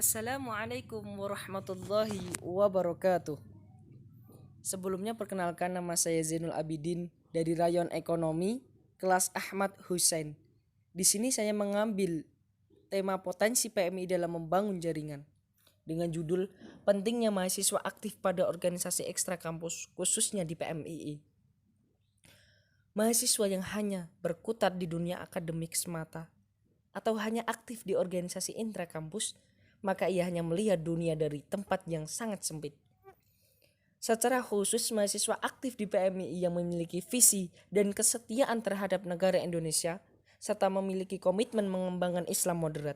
Assalamualaikum warahmatullahi wabarakatuh. Sebelumnya perkenalkan, nama saya Zainul Abidin dari Rayon Ekonomi kelas Ahmad Hussein. Di sini saya mengambil tema potensi PMI dalam membangun jaringan dengan judul pentingnya mahasiswa aktif pada organisasi ekstra kampus khususnya di PMII. Mahasiswa yang hanya berkutat di dunia akademik semata atau hanya aktif di organisasi intra kampus, maka ia hanya melihat dunia dari tempat yang sangat sempit. Secara khusus, mahasiswa aktif di PMII yang memiliki visi dan kesetiaan terhadap negara Indonesia serta memiliki komitmen mengembangkan Islam moderat.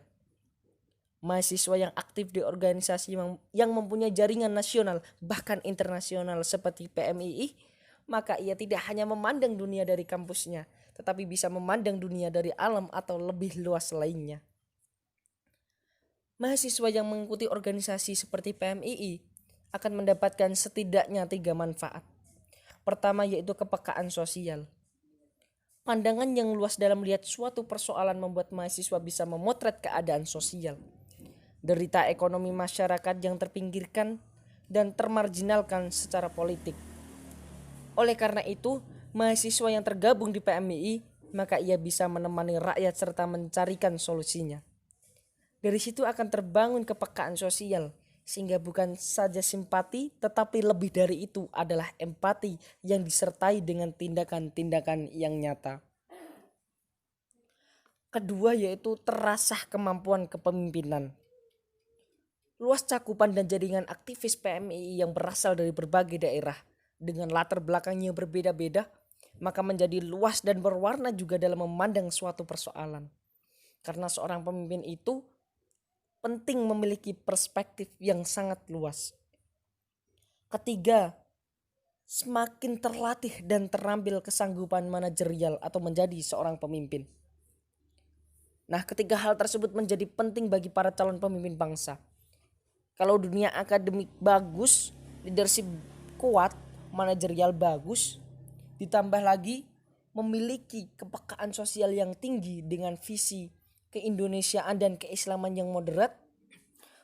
Mahasiswa yang aktif di organisasi yang mempunyai jaringan nasional bahkan internasional seperti PMII, maka ia tidak hanya memandang dunia dari kampusnya, tetapi bisa memandang dunia dari alam atau lebih luas lainnya. Mahasiswa yang mengikuti organisasi seperti PMII akan mendapatkan setidaknya 3 manfaat. Pertama yaitu kepekaan sosial. Pandangan yang luas dalam melihat suatu persoalan membuat mahasiswa bisa memotret keadaan sosial, derita ekonomi masyarakat yang terpinggirkan dan termarginalkan secara politik. Oleh karena itu, mahasiswa yang tergabung di PMII maka ia bisa menemani rakyat serta mencarikan solusinya. Dari situ akan terbangun kepekaan sosial, sehingga bukan saja simpati tetapi lebih dari itu adalah empati yang disertai dengan tindakan-tindakan yang nyata. Kedua yaitu terasah kemampuan kepemimpinan. Luas cakupan dan jaringan aktivis PMII yang berasal dari berbagai daerah dengan latar belakang yang berbeda-beda, maka menjadi luas dan berwarna juga dalam memandang suatu persoalan. Karena seorang pemimpin itu penting memiliki perspektif yang sangat luas. Ketiga, semakin terlatih dan terampil kesanggupan manajerial atau menjadi seorang pemimpin. Nah, ketiga hal tersebut menjadi penting bagi para calon pemimpin bangsa. Kalau dunia akademik bagus, leadership kuat, manajerial bagus, ditambah lagi memiliki kepekaan sosial yang tinggi dengan visi keindonesiaan dan keislaman yang moderat,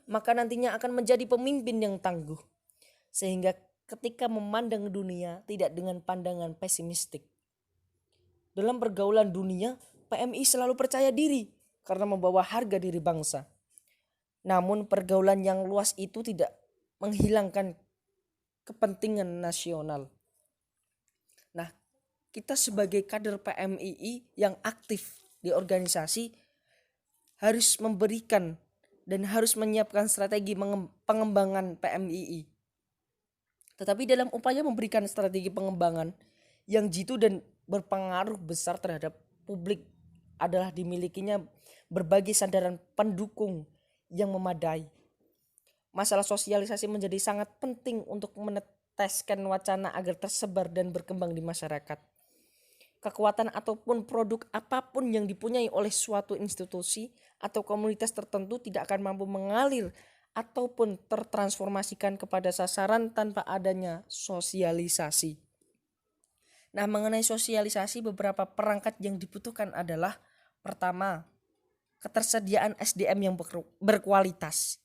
maka nantinya akan menjadi pemimpin yang tangguh. Sehingga ketika memandang dunia tidak dengan pandangan pesimistik. Dalam pergaulan dunia, PMI selalu percaya diri karena membawa harga diri bangsa. Namun pergaulan yang luas itu tidak menghilangkan kepentingan nasional. Nah, kita sebagai kader PMII yang aktif di organisasi harus memberikan dan harus menyiapkan strategi pengembangan PMII. Tetapi dalam upaya memberikan strategi pengembangan yang jitu dan berpengaruh besar terhadap publik adalah dimilikinya berbagai sandaran pendukung yang memadai. Masalah sosialisasi menjadi sangat penting untuk meneteskan wacana agar tersebar dan berkembang di masyarakat. Kekuatan ataupun produk apapun yang dipunyai oleh suatu institusi atau komunitas tertentu tidak akan mampu mengalir ataupun tertransformasikan kepada sasaran tanpa adanya sosialisasi. Nah, mengenai sosialisasi, beberapa perangkat yang dibutuhkan adalah pertama, ketersediaan SDM yang berkualitas.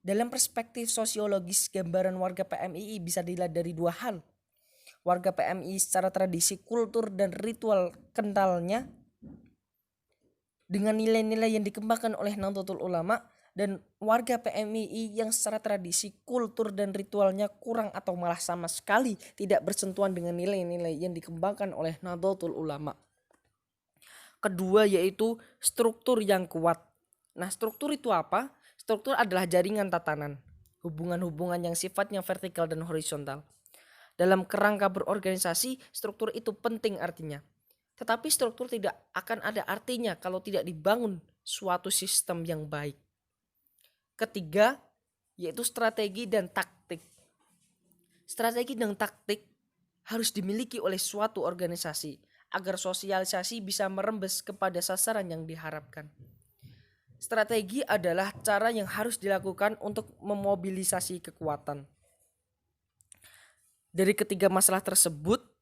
Dalam perspektif sosiologis, gambaran warga PMII bisa dilihat dari dua hal. Warga PMII secara tradisi, kultur, dan ritual kentalnya dengan nilai-nilai yang dikembangkan oleh Nahdlatul Ulama, dan warga PMII yang secara tradisi, kultur, dan ritualnya kurang atau malah sama sekali tidak bersentuhan dengan nilai-nilai yang dikembangkan oleh Nahdlatul Ulama. Kedua yaitu struktur yang kuat. Nah, struktur itu apa? Struktur adalah jaringan tatanan, hubungan-hubungan yang sifatnya vertikal dan horizontal. Dalam kerangka berorganisasi, struktur itu penting artinya. Tetapi struktur tidak akan ada artinya kalau tidak dibangun suatu sistem yang baik. Ketiga, yaitu strategi dan taktik. Strategi dan taktik harus dimiliki oleh suatu organisasi agar sosialisasi bisa merembes kepada sasaran yang diharapkan. Strategi adalah cara yang harus dilakukan untuk memobilisasi kekuatan. Dari ketiga masalah tersebut,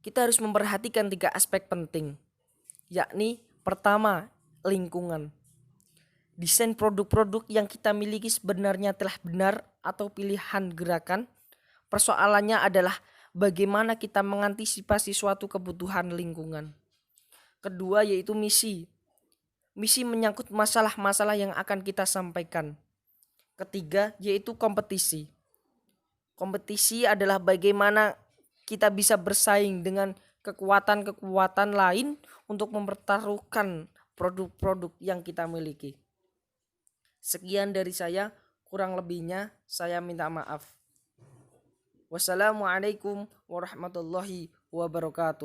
kita harus memperhatikan 3 aspek penting, yakni pertama, lingkungan. Desain produk-produk yang kita miliki sebenarnya telah benar atau pilihan gerakan? Persoalannya adalah bagaimana kita mengantisipasi suatu kebutuhan lingkungan. Kedua yaitu misi. Misi menyangkut masalah-masalah yang akan kita sampaikan. Ketiga yaitu kompetisi. Kompetisi adalah bagaimana kita bisa bersaing dengan kekuatan-kekuatan lain untuk mempertaruhkan produk-produk yang kita miliki. Sekian dari saya, kurang lebihnya saya minta maaf. Wassalamualaikum warahmatullahi wabarakatuh.